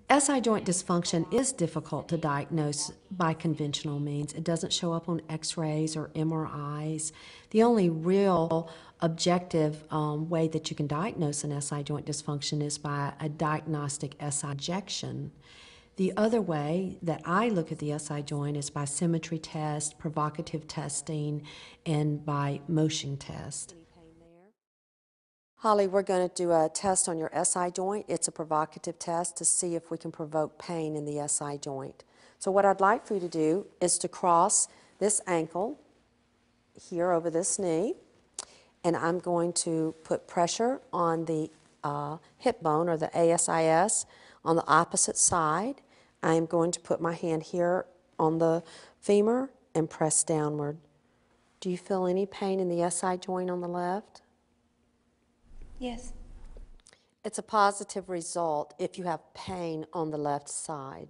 SI joint dysfunction is difficult to diagnose by conventional means. It doesn't show up on x-rays or MRIs. The only real objective way that you can diagnose an SI joint dysfunction is by a diagnostic SI injection. The other way that I look at the SI joint is by symmetry test, provocative testing, and by motion test. Holly, we're going to do a test on your SI joint. It's a provocative test to see if we can provoke pain in the SI joint. So what I'd like for you to do is to cross this ankle here over this knee, and I'm going to put pressure on the hip bone, or the ASIS, on the opposite side. I'm going to put my hand here on the femur and press downward. Do you feel any pain in the SI joint on the left? Yes. It's a positive result if you have pain on the left side.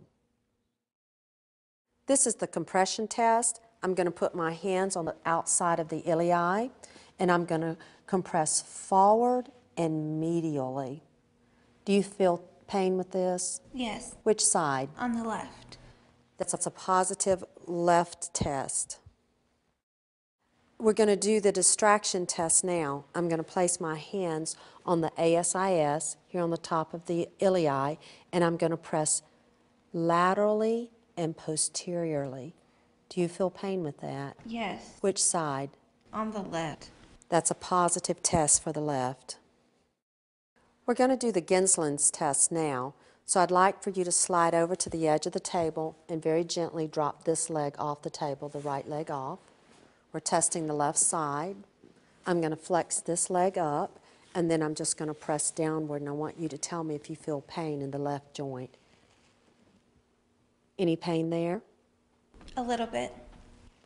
This is the compression test. I'm going to put my hands on the outside of the ilii, and I'm going to compress forward and medially. Do you feel pain with this? Yes. Which side? On the left. That's a positive left test. We're going to do the distraction test now. I'm going to place my hands on the ASIS here on the top of the ilii, and I'm going to press laterally and posteriorly. Do you feel pain with that? Yes. Which side? On the left. That's a positive test for the left. We're going to do the Ginslin's test now. So I'd like for you to slide over to the edge of the table and very gently drop this leg off the table, the right leg off. We're testing the left side. I'm going to flex this leg up, and then I'm just going to press downward, and I want you to tell me if you feel pain in the left joint. Any pain there? A little bit.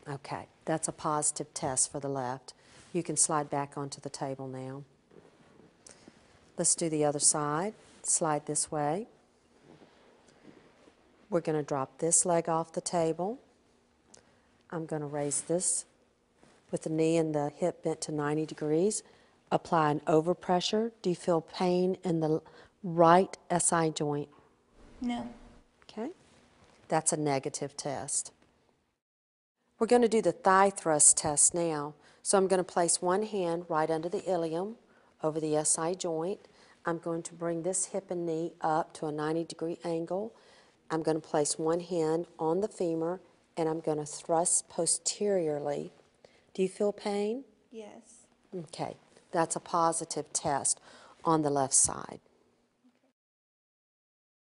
Okay, that's a positive test for the left. You can slide back onto the table now. Let's do the other side. Slide this way. We're going to drop this leg off the table. I'm going to raise this with the knee and the hip bent to 90 degrees. Apply an overpressure. Do you feel pain in the right SI joint? No. Okay. That's a negative test. We're going to do the thigh thrust test now. So I'm going to place one hand right under the ilium over the SI joint. I'm going to bring this hip and knee up to a 90-degree angle. I'm going to place one hand on the femur, and I'm going to thrust posteriorly. Do you feel pain? Yes. Okay, that's a positive test on the left side.